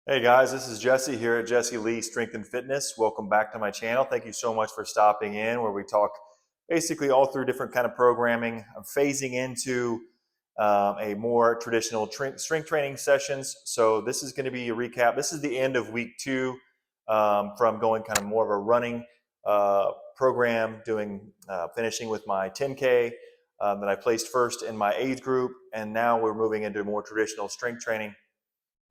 Hey guys, this is Jesse here at Jesse Lee Strength and Fitness. Welcome back to my channel. Thank you so much for stopping in, where we talk basically all through different kind of programming. I'm phasing into a more traditional strength training sessions. So this is going to be a recap. This is the end of week 2 from going kind of more of a running program, doing finishing with my 10K that I placed first in my age group, and now we're moving into more traditional strength training.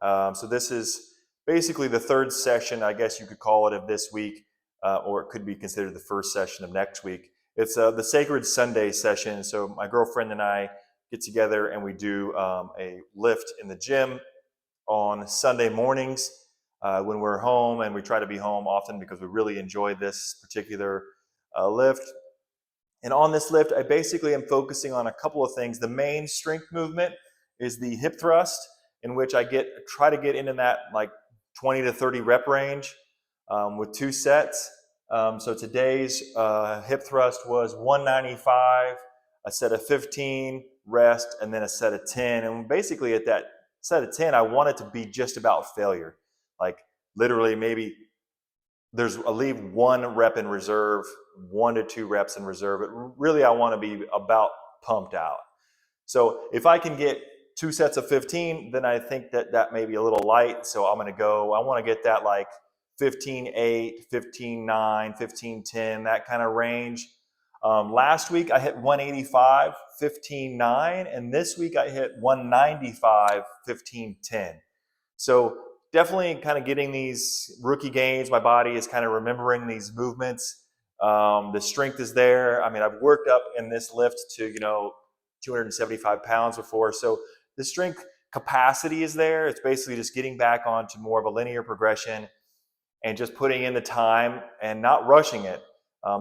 So this is basically the third session, I guess you could call it, of this week, or it could be considered the first session of next week. It's the Sacred Sunday session. So my girlfriend and I get together and we do a lift in the gym on Sunday mornings when we're home, and we try to be home often because we really enjoy this particular lift. And on this lift, I basically am focusing on a couple of things. The main strength movement is the hip thrust, in which I try to get into that like 20 to 30 rep range with 2 sets. So today's hip thrust was 195, a set of 15, rest, and then a set of 10. And basically at that set of 10, I want it to be just about failure. Like literally maybe I leave 1 rep in reserve, 1 to 2 reps in reserve, but really I want to be about pumped out. So if I can get 2 sets of 15, then I think that may be a little light. So I want to get that like 15-8, 15-9, 15-10, that kind of range. Last week I hit 185, 15-9, and this week I hit 195, 15-10. So definitely kind of getting these rookie gains. My body is kind of remembering these movements. The strength is there. I mean, I've worked up in this lift to, 275 pounds before. So the strength capacity is there. It's basically just getting back onto more of a linear progression and just putting in the time and not rushing it.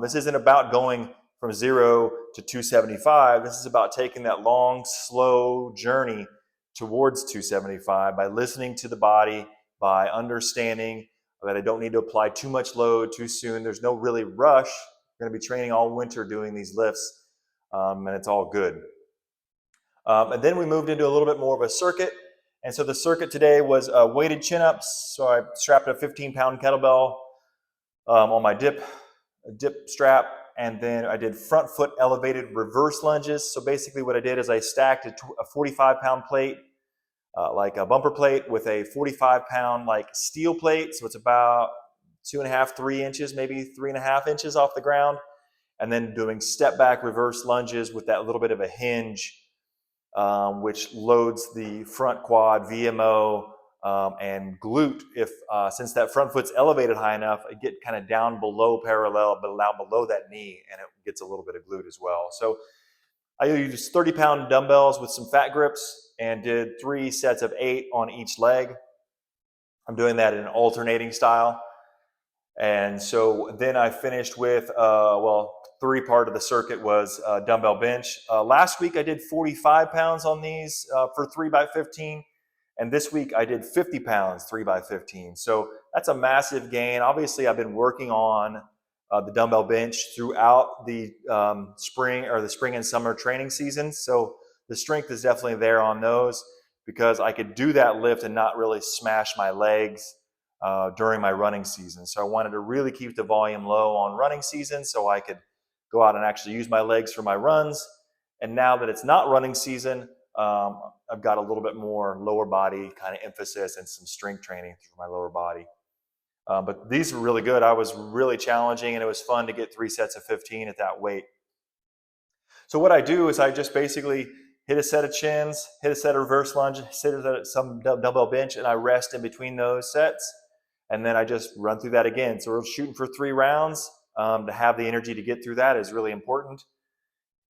This isn't about going from 0 to 275. This is about taking that long, slow journey towards 275 by listening to the body, by understanding that I don't need to apply too much load too soon. There's no really rush. We're going to be training all winter doing these lifts, and it's all good. And then we moved into a little bit more of a circuit. And so the circuit today was weighted chin-ups. So I strapped a 15-pound kettlebell on my dip strap, and then I did front foot elevated reverse lunges. So basically what I did is I stacked a 45-pound plate, like a bumper plate, with a 45-pound like steel plate. So it's about 2.5, 3 inches, maybe 3.5 inches off the ground. And then doing step back reverse lunges with that little bit of a hinge, which loads the front quad, VMO, and glute. Since that front foot's elevated high enough, I get kind of down below parallel, but down below that knee, and it gets a little bit of glute as well. So I used 30-pound dumbbells with some fat grips and did 3 sets of 8 on each leg. I'm doing that in an alternating style. And so then I finished with, 3 part of the circuit was dumbbell bench. Last week I did 45 pounds on these for 3x15. And this week I did 50 pounds, 3x15. So that's a massive gain. Obviously I've been working on the dumbbell bench throughout the spring and summer training season. So the strength is definitely there on those, because I could do that lift and not really smash my legs during my running season. So I wanted to really keep the volume low on running season so I could go out and actually use my legs for my runs. And now that it's not running season, I've got a little bit more lower body kind of emphasis and some strength training through my lower body. But these were really good. I was really challenging, and it was fun to get 3 sets of 15 at that weight. So what I do is I just basically hit a set of chins, hit a set of reverse lunge, hit some dumbbell bench, and I rest in between those sets. And then I just run through that again. So we're shooting for 3 rounds. To have the energy to get through that is really important.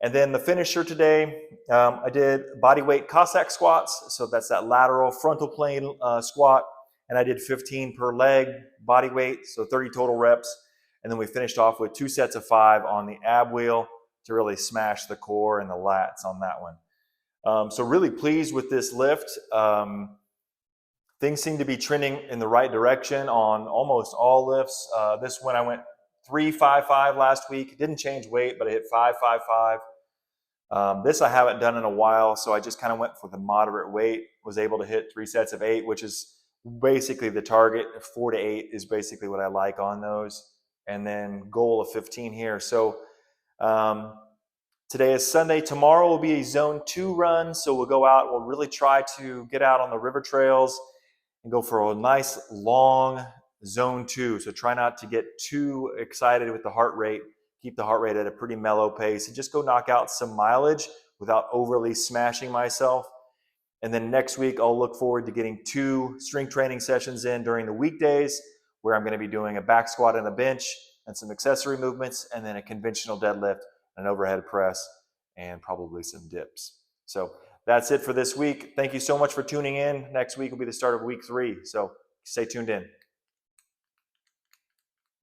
And then the finisher today, I did body weight Cossack squats. So that's that lateral frontal plane squat. And I did 15 per leg body weight, so 30 total reps. And then we finished off with 2 sets of 5 on the ab wheel to really smash the core and the lats on that one. So really pleased with this lift. Things seem to be trending in the right direction on almost all lifts. This one I went 3-5-5 last week. Didn't change weight, but I hit 5-5-5. This I haven't done in a while, so I just kind of went for the moderate weight. Was able to hit 3 sets of 8, which is basically the target 4 to 8 is basically what I like on those, and then goal of 15 here. So um, today is Sunday. Tomorrow will be a zone 2 run, so we'll go out. We'll really try to get out on the river trails and go for a nice long zone 2. So try not to get too excited with the heart rate. Keep the heart rate at a pretty mellow pace and just go knock out some mileage without overly smashing myself. And then next week, I'll look forward to getting 2 strength training sessions in during the weekdays, where I'm going to be doing a back squat and a bench and some accessory movements, and then a conventional deadlift, an overhead press, and probably some dips. So that's it for this week. Thank you so much for tuning in. Next week will be the start of week 3. So stay tuned in.